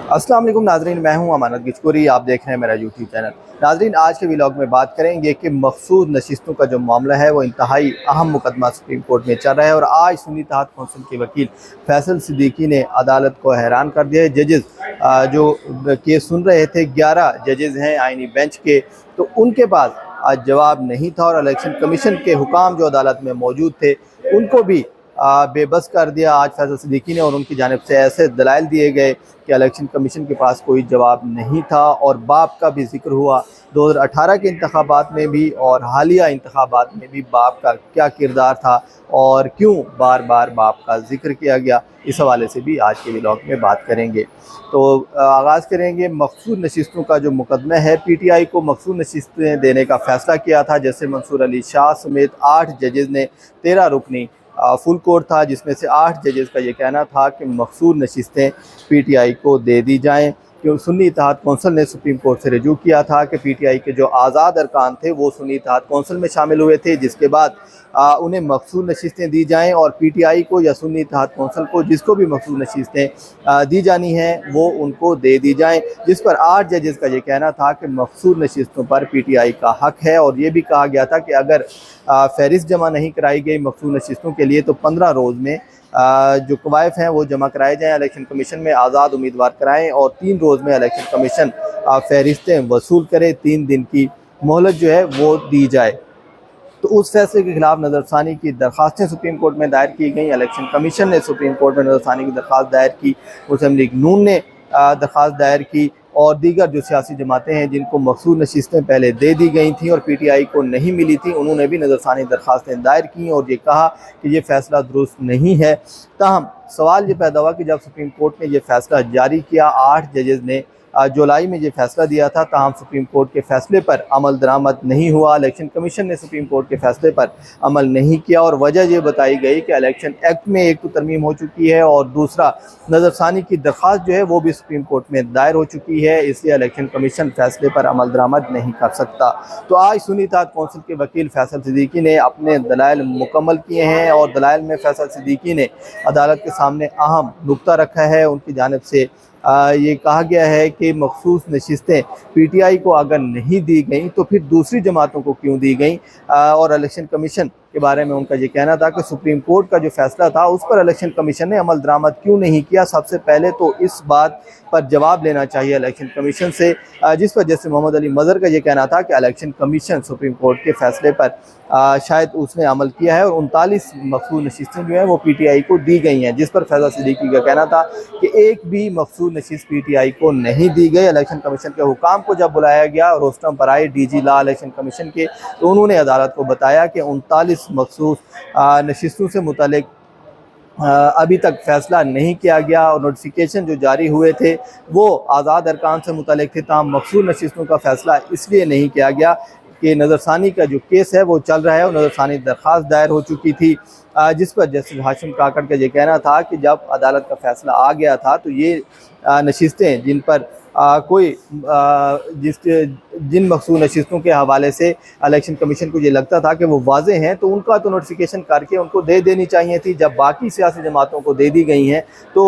अस्सलाम वालेकुम नाजरीन, मैं हूं अमानत गिचकोरी। आप देख रहे हैं मेरा यूट्यूब चैनल। नाजरीन, आज के व्लॉग में बात करेंगे कि मखसूस नशिस्तों का जो मामला है वो इंतहाई अहम मुकदमा सुप्रीम कोर्ट में चल रहा है और आज सुन्नी इत्तेहाद कौंसिल के वकील फैसल सिद्दीकी ने अदालत को हैरान कर दिया है। जजेस जो केस सुन रहे थे, 11 जजेस हैं आइनी बेंच के, तो उनके पास आज जवाब नहीं था और इलेक्शन कमीशन के हुकाम जो अदालत में मौजूद थे उनको भी बेबस कर दिया आज फैसल सिद्दीकी ने। और उनकी जानिब से ऐसे दलाइल दिए गए कि इलेक्शन कमीशन के पास कोई जवाब नहीं था। और बाप का भी जिक्र हुआ 2018 के इंतखाबात में भी और हालिया इंतखाबात में भी बाप का क्या किरदार था और क्यों बार बार बाप का जिक्र किया गया, इस हवाले से भी आज के व्लॉग में बात करेंगे। तो आगाज़ करेंगे मखसूस नशिस्तों का जो मुकदमा है। PTI को मखसूस नशिस्तें देने का फ़ैसला किया था। जैसे मंसूर अली शाह समेत 8 जजेज़ ने 13 रुकनी फुल कोर्ट था, जिसमें से 8 जजेस का ये कहना था कि मखसूस नशिस्तें PTI को दे दी जाएं। क्योंकि सुन्नी इत्तेहाद कौंसिल ने सुप्रीम कोर्ट से रजू किया था कि PTI के जो आज़ाद अरकान थे वो सुन्नी इत्तेहाद कौंसिल में शामिल हुए थे, जिसके बाद उन्हें मखसूस नशिस्तें दी जाएं और PTI को या सुन्नी इत्तेहाद कौंसिल को जिसको भी मखसूस नशिस्तें दी जानी हैं वो उनको दे दी जाएं। जिस पर 8 जजेस का ये कहना था कि मखसूस नशिस्तों पर PTI का हक है। और ये भी कहा गया था कि अगर फहरिस्त जमा नहीं कराई गई मखसूस नशिस्तों के लिए तो 15 रोज़ में जो कवायफ हैं वो जमा कराए जाएँ, इलेक्शन कमीशन में आज़ाद उम्मीदवार कराएँ और 3 रोज़ में इलेक्शन कमीशन फहरिस्तें वसूल करे। 3 दिन की मोहलत जो है वो दी जाए। तो उस फैसले के खिलाफ नज़रसानी की दरख्वास्तें सुप्रीम कोर्ट में दायर की गई। इलेक्शन कमीशन ने सुप्रीम कोर्ट में नज़रसानी की दरख्वास्त दायर की, मुस्लिम लीग नून ने दरख्वास्त दायर की और दीगर जो सियासी जमातें हैं जिनको मखसूस नशिस्तें पहले दे दी गई थी और PTI को नहीं मिली थी, उन्होंने भी नज़रसानी दरख्वास्तें दायर की और ये कहा कि ये फ़ैसला दुरुस्त नहीं है। ताहम सवाल ये पैदा हुआ कि जब सुप्रीम कोर्ट ने ये फ़ैसला जारी किया, 8 जजेज़ ने जुलाई में ये फ़ैसला दिया था, ताहम सुप्रीम कोर्ट के फ़ैसले पर अमल दरामद नहीं हुआ। इलेक्शन कमीशन ने सुप्रीम कोर्ट के फ़ैसले पर अमल नहीं किया और वजह ये बताई गई कि इलेक्शन एक्ट में एक तो तरमीम हो चुकी है और दूसरा नज़रसानी की दरख्वास्त जो है वो भी सुप्रीम कोर्ट में दायर हो चुकी है, इसलिए इलेक्शन कमीशन फ़ैसले पर अमल दरामद नहीं कर सकता। तो आज सुन्नी इत्तेहाद कौंसिल के वकील फैसल सिद्दीकी ने अपने दलाइल मुकम्मल किए हैं और दलाइल में फैसल सिद्दीकी ने अदालत के सामने अहम नुक्ता रखा है। उनकी जानिब से ये कहा गया है कि मखसूस नशिस्तें PTI को अगर नहीं दी गई तो फिर दूसरी जमातों को क्यों दी गई। और इलेक्शन कमीशन के बारे में उनका ये कहना था कि सुप्रीम कोर्ट का जो फैसला था उस पर इलेक्शन कमीशन ने अमल दरामद क्यों नहीं किया। सबसे पहले तो इस बात पर जवाब लेना चाहिए इलेक्शन कमीशन से, जिस पर जैसे मोहम्मद अली मज़हर का ये कहना था कि इलेक्शन कमीशन सुप्रीम कोर्ट के फैसले पर शायद उसने अमल किया है और 39 मखसूस नशिस्तें जो हैं वो PTI को दी गई हैं, जिस पर फैसल सिद्दीकी का कहना था कि एक भी मखसूस नशिस्त PTI को नहीं दी गई। इलेक्शन कमीशन के हुकाम को जब बुलाया गया रोस्टम पराई DG ला इलेक्शन कमीशन के, तो उन्होंने अदालत को बताया कि 39 मखसूस नशिस्तों से मुतल्लिक अभी तक फ़ैसला नहीं किया गया और नोटिफिकेशन जो जारी हुए थे वो आज़ाद अरकान से मुतल्लिक थे। ताहम मखसूस नशिस्तों का फ़ैसला इसलिए नहीं किया गया कि नज़रसानी का जो केस है वो चल रहा है और नज़रसानी दरख्वास्त दायर हो चुकी थी, जिस पर जस्टिस हाशिम काकड़ का ये कहना था कि जब अदालत का फ़ैसला आ गया था तो ये नशिस्तें जिन पर जिन मखसूस नशिस्तों के हवाले से इलेक्शन कमीशन को ये लगता था कि वो वाज़ेह हैं तो उनका तो नोटिफिकेशन करके उनको दे देनी चाहिए थी। जब बाकी सियासी जमातों को दे दी गई हैं तो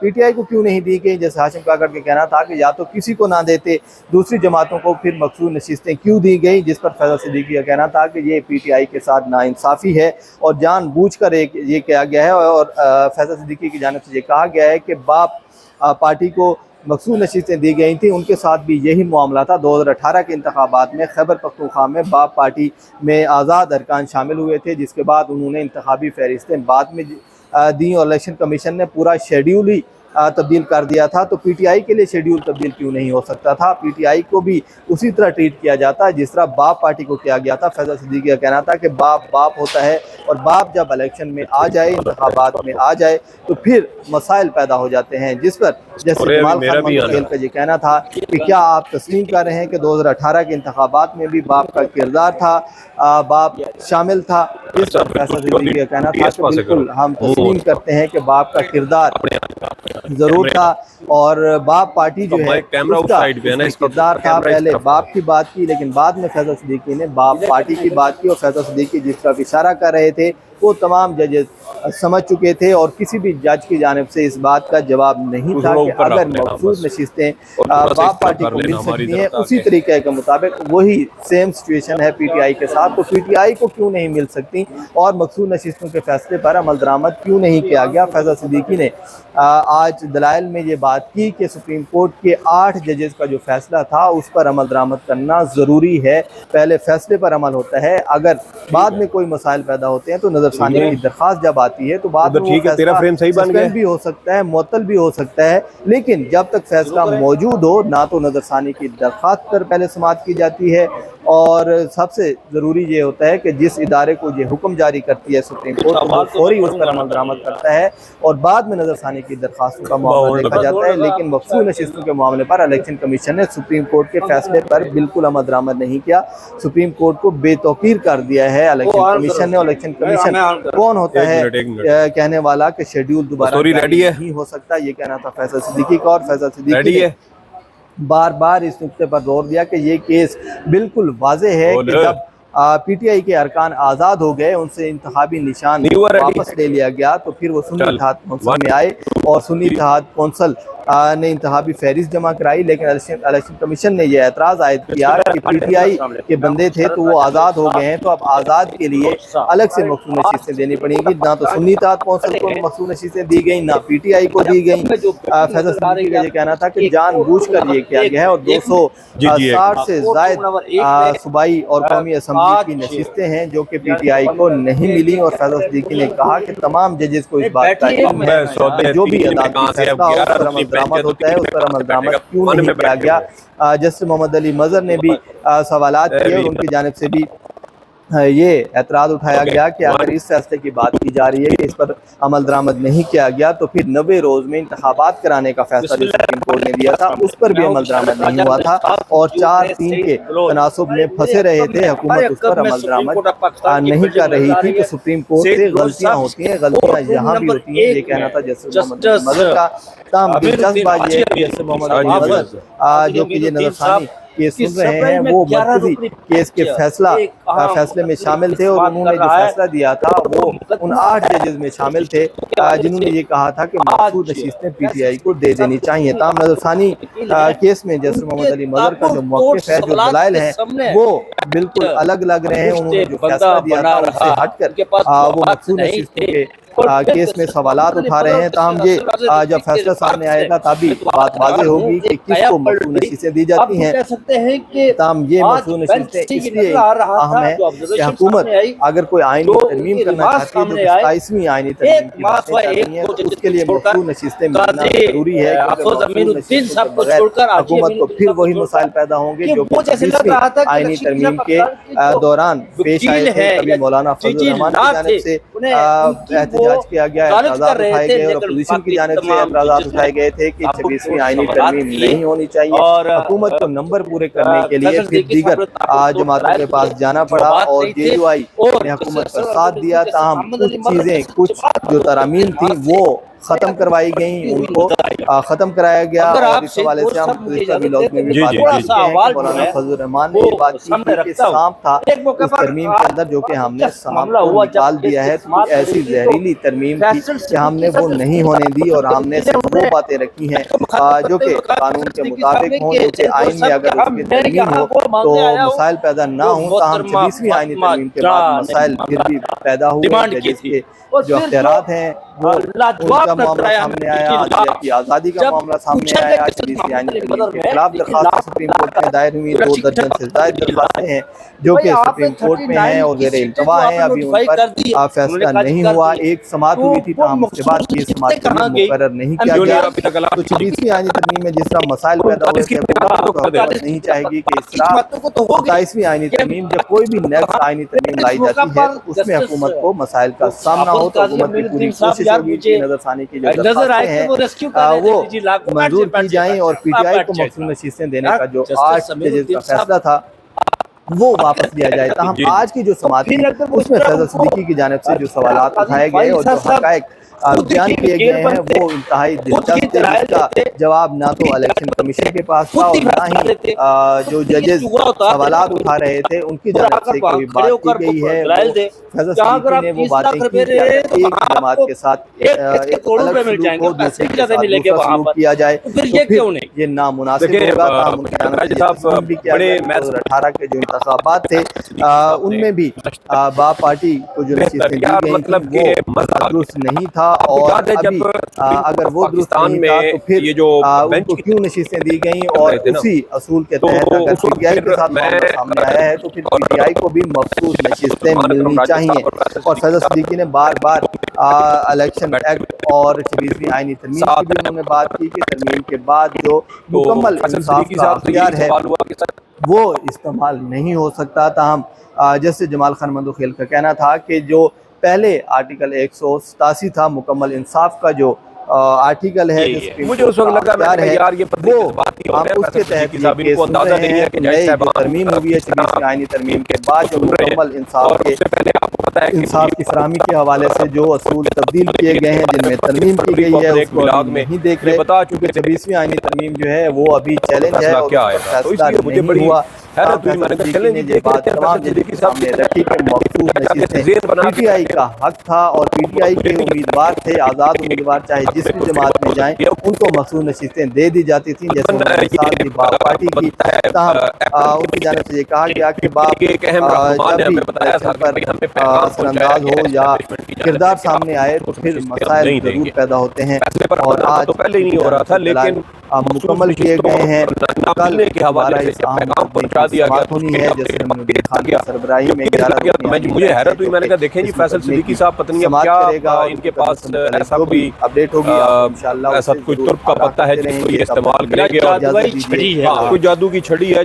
PTI को क्यों नहीं दी गई। जैसे हाशिम काकड़ के कहना था कि या तो किसी को ना देते, दूसरी जमातों को फिर मखसूस नशिस्तें क्यों दी गई, जिस पर फैसल सिद्दीकी का कहना था कि ये PTI के साथ नाइंसाफ़ी है और जानबूझकर ये किया गया है। और फैसल सिद्दीकी की जानिब से ये कहा गया है कि बाप पार्टी को मखसूस नशिस्तें दी गई थी, उनके साथ भी यही मामला था। 2018 के इंतखाबात में खैबर पख्तूनख्वा में बाप पार्टी में आज़ाद अरकान शामिल हुए थे, जिसके बाद उन्होंने इंतखाबी फहरिस्तें बाद में दी और इलेक्शन कमीशन ने पूरा शेड्यूल ही तब्दील कर दिया था। तो PTI के लिए शेड्यूल तब्दील क्यों नहीं हो सकता था। PTI को भी उसी तरह ट्रीट किया जाता है जिस तरह बाप पार्टी को किया गया था। फैसल सिद्दीकी का कहना था कि बाप बाप होता है और बाप जब इलेक्शन में आ जाए, इंतखाबात में आ जाए तो फिर मसाइल पैदा हो जाते हैं, जिस पर जैसे जमाल खान मंगल का ये कहना था कि क्या आप तस्लीम कर रहे हैं कि 2018 के इंतखाबात में भी बाप का किरदार था, बाप शामिल था। इस पर फैसल सिद्दीकी का कहना था कि बिल्कुल हम तस्लीम करते हैं कि बाप का किरदार ज़रूर था और बाप पार्टी जो है उसका किरदार था। पहले बाप की बात की लेकिन बाद में फैसल सिद्दीकी ने बाप पार्टी की बात की और फैसल सिद्दीकी जिस तरफ इशारा कर रहे थे वो तमाम जजेस समझ चुके थे और किसी भी जज की जानिब से इस बात का जवाब नहीं था कि अगर मखसूस नशिस्तें बाप पार्टी को मिल सकती हैं उसी तरीके के मुताबिक वही सेम सिचुएशन है पीटीआई के साथ, तो पीटीआई को क्यों नहीं मिल सकती और मखसूस नशिस्तों के फैसले पर अमल दरामद क्यों नहीं किया गया। फैसल सिद्दीकी ने आज दलाइल में ये बात की कि सुप्रीम कोर्ट के 8 जजेस का जो फैसला था उस पर अमल दरामद करना ज़रूरी है, पहले फैसले पर अमल होता है, अगर बाद में कोई मसाइल पैदा होते हैं तो नज़रसानी की दरख्वास्त जब आती है तो बाद में सस्पेंड भी हो सकता है, मुअत्तल भी हो सकता है, लेकिन जब तक फैसला मौजूद हो ना तो नज़रसानी की दरख्वास्त पर पहले समाअत की जाती है और सबसे ज़रूरी ये होता है कि जिस इदारे को ये हुक्म जारी करती है सुप्रीम कोर्ट तो वो फौरी उस पर अमल दरामद करता है और बाद में नज़रसानी की दरख्वास्तों का मामला देखा जाता है। लेकिन मखसूस नशिस्तों के मामले पर इलेक्शन कमीशन ने सुप्रीम कोर्ट के फैसले पर बिल्कुल अमल दरामद नहीं किया, सुप्रीम कोर्ट को बेतौकीर कर दिया है इलेक्शन कमीशन ने। इलेक्शन कमीशन कौन होता है कहने वाला कि शेड्यूल दोबारा नहीं हो सकता, ये कहना था फैसल सिद्दीकी का। और फैसल सिद्दीकी ने बार बार इस नुक्ते पर जोर दिया कि ये केस बिल्कुल वाज़ेह है कि जब पीटीआई के अरकान आज़ाद हो गए, उनसे इंतखाबी निशान वापस ले लिया गया तो फिर वो सुन्नी इत्तेहाद कौंसिल में आए और सुन्नी इत्तेहाद कौंसिल ने इंतखाबी फहरिस्त जमा कराई, लेकिन इलेक्शन कमीशन ने यह एतराज़ आयद किया कि पीटीआई के बंदे थे तो वो आज़ाद हो गए हैं, तो अब आज़ाद के लिए अलग से मखसूस नशीसें देनी पड़ेंगी। ना तो सुन्नी इत्तेहाद कौंसिल को मखसूस नशीसें दी गई, ना पीटीआई को दी गई। फैसल सिद्दीकी का ये कहना था कि जानबूझकर ये किया गया है और 260 से ज़ायद सूबाई और कौमी असम्बली की नशिस्तें हैं जो कि पीटीआई को नहीं मिली। और फैसल सिद्दीकी ने कहा कि तमाम जजेस को इस बात का इल्म है जो भी अदालती फैसला हो उस पर अमल दरामद होता है, उस पर अमल दरामद क्यों नहीं किया गया। जस्टिस मोहम्मद अली मज़हर ने भी सवालात किए और उनकी जानिब से भी ये एतराज़ उठाया गया कि अगर इस फैसले की बात की जा रही है कि इस पर अमल दरामद नहीं किया गया तो फिर 90 रोज़ में इंतखाबात कराने का फैसला जो सुप्रीम कोर्ट ने दिया था उस पर भी अमल दरामद नहीं हुआ था और 4-3 के तनासुब में फंसे रहे थे, हुकूमत उस पर अमल दरामद नहीं कर रही थी। तो सुप्रीम कोर्ट से गलतियाँ होती हैं, गलतियाँ यहाँ भी होती हैं, ये कहना था जस्टिस मोहम्मद अली मज़हर का। तमाम दिलचस्प बात ये है कि जस्टिस मोहम्मद अली मज़हर जो कि ये नज़रसानी केस सुन रहे हैं वो मरकजी केस के फैसले में शामिल थे और उन्होंने जो फैसला दिया था वो उन 8 जजेस में शामिल थे जिन्होंने ये कहा था कि मखसूस नशीस्तें पीटीआई को दे देनी चाहिए। ताम नज़रसानी केस में जस्टिस मोहम्मद अली मज़हर का जो मौक़िफ़ है, जो दलाइल हैं वो बिल्कुल अलग लग रहे हैं। उन्होंने जो फैसला दिया था उससे हटकर वो मखसूस नशीस्तें के केस में सवालात उठा रहे हैं। ताहम ये जब फैसला सामने आएगा तभी बात वाज़ेह होगी कि किसको मखसूस नशीसें दी जाती हैं। ताहम ये मखसूस नशीसें इसलिए अहम है कि हुकूमत अगर कोई आईनी तरमीम करना चाहती है, जो 27वीं आईनी तरमीम की बातें कर रही है, तो उसके लिए मखसूस नशीसें मिलना ज़रूरी है। हुकूमत को फिर वही मसाइल पैदा होंगे जो 20वीं आईनी तरमीम के दौरान पेश आए थे। कभी मौलाना फजल रहमान की जानिब से एहतजाज किया गया, एतराज़ात उठाए गए और अपोजिशन की जानिब से एतराज़ात उठाए गए थे कि 26वीं आईनी तरमीम नहीं होनी चाहिए। हुकूमत को नंबर पूरे करने के लिए फिर दीगर जमातों के पास जाना पड़ा और जेयूआई ने हुकूमत का साथ दिया। ताहम कुछ चीज़ें, कुछ जो तरामीम थी वो ख़त्म करवाई गई, उनको ख़त्म कराया गया। और इस हवाले से हम व्लॉग में भी बात करते हैं। मौलाना फजल रहमान ने ये बात की कि सांप था उस तरमीम के अंदर जो कि हमने सांप को निकाल दिया है, तो ऐसी जहरीली तरमीम थी कि हमने वो नहीं होने दी और हमने सिर्फ वो बातें रखी हैं जो कि कानून के मुताबिक हों, जो कि आइन में अगर उसकी तरमीम हो तो मसाइल पैदा ना हो। ताहम 26वीं आइनी तरमीम के बाद मसाइल फिर भी पैदा हुए, जिसके जो अख्तियारात हैं वो उनका मामला सामने आया, की आज़ादी का मामला सामने आया। 26वीं आईनी तरमीम के खिलाफ दरख्वास्त सुप्रीम कोर्ट में दायर हुई, 2 दर्जन से ज़ायद दरख्वास्तें हैं जो कि सुप्रीम कोर्ट में हैं और ज़ेर इल्तवा हैं, अभी उन पर फैसला नहीं हुआ। एक समाअत हुई थी, ताहम उसके बाद ये समाअत मुकर्रर नहीं किया गया। तो 26वीं आईनी तरमीम में जिस तरह मसाइल पैदा हुए थे, हुकूमत नहीं चाहेगी कि इस तरह 27वीं आईनी तरमीम जब कोई भी नेक्स्ट आईनी तरमीम लाई जाती है उसमें हुकूमत को मसाइल का सामना हो, तो हुकूमत की पूरी कोशिश होगी कि नज़रसानी की जो दरख्वास्तें हैं वो मंजूर की जाएं और पीटीआई को मखसूस नशीसें देने का जो 8 जजेस का फैसला था वो वापस लिया जाए। ताहम आज की जो समाअत है उसमें फैसल सिद्दीकी की जानिब से जो सवालात उठाए गए और जो हक़ाइक़ बयान किए गए हैं वो इंतहाई दिलचस्प थे, जिसका जवाब ना तो इलेक्शन कमीशन के पास था और ना ही जो जजेस सवालात उठा रहे थे उनकी जानिब से कोई बात की गई है। फैजल सिद्दीकी ने वो बातें की कि अगर एक जमात के साथ अलग सलूक हो, दूसरे के साथ दूसरा सलूक किया जाए तो फिर ये नामुनासिब होगा। ताहम उनकी जानिब से भी किया गया। 2018 के जो इंतखाबात थे उनमें भी बाप पार्टी को जो नशीसें दी गई थी वो दुरुस्त नहीं था, और अभी अगर वो दुरुस्त नहीं था तो फिर उनको क्यों नशीसें दी गई, और उसी असूल के तहत अगर पीटीआई के साथ मामला सामने आया है तो फिर पीटीआई को भी मखसूस नशीसें मिलनी चाहिए। और फैजल सिद्दीकी ने बार बार इलेक्शन एक्ट और 26वीं आईनी तरमीम की भी उन्होंने बात की कि तरमीम के बाद जो मुकम्मल इंसाफ का अख्तियार है वो इस्तेमाल नहीं हो सकता। ताहम जैसे जमाल खान मंदोखेल का कहना था कि जो पहले आर्टिकल 187 था मुकम्मल इंसाफ का जो आर्टिकल है, मुझे उस वक्त लगा मैंने कहा यार ये वो हम उसके तहत ये अंदाजा नहीं है कि नई जो तरमीम हुई है 26वीं आईनी तरमीम के बाद जो मुकम्मल इंसाफ के इंसाफ की फराहमी के हवाले से जो असूल तब्दील किए गए हैं जिनमें तरमीम की गई है उसको हम नहीं देख रहे, क्योंकि 26वीं आईनी तरमीम जो है वो अभी चैलेंज है और फैसला नहीं हुआ। पीटीआई का हक था और पीटीआई के उम्मीदवार थे, आज़ाद उम्मीदवार चाहे जिस भी जमात में जाएं उनको मखसूस नशीसें दे दी जाती थी, जैसे बाप पार्टी की। उनकी जानिब से ये कहा गया कि बाप जब भी असरअंदाज हो या किरदार सामने आए तो फिर मसाइल जरूर पैदा होते हैं, और आज तो पहले ही नहीं हो रहा था लेकिन मुकम्मल किए गए हैं। कल के हवाले होनी है जैसे खान की सरबराही में मुझे हैरत हुई, मैंने कहा देखें जी फैसल सिद्दीकी साहब पता नहीं क्या इनके पास ऐसा कोई अपडेट होगी इंशाल्लाह, ऐसा कोई तुर्क का पत्ता है जिसको ये इस्तेमाल करेंगे और कोई जादू की छड़ी है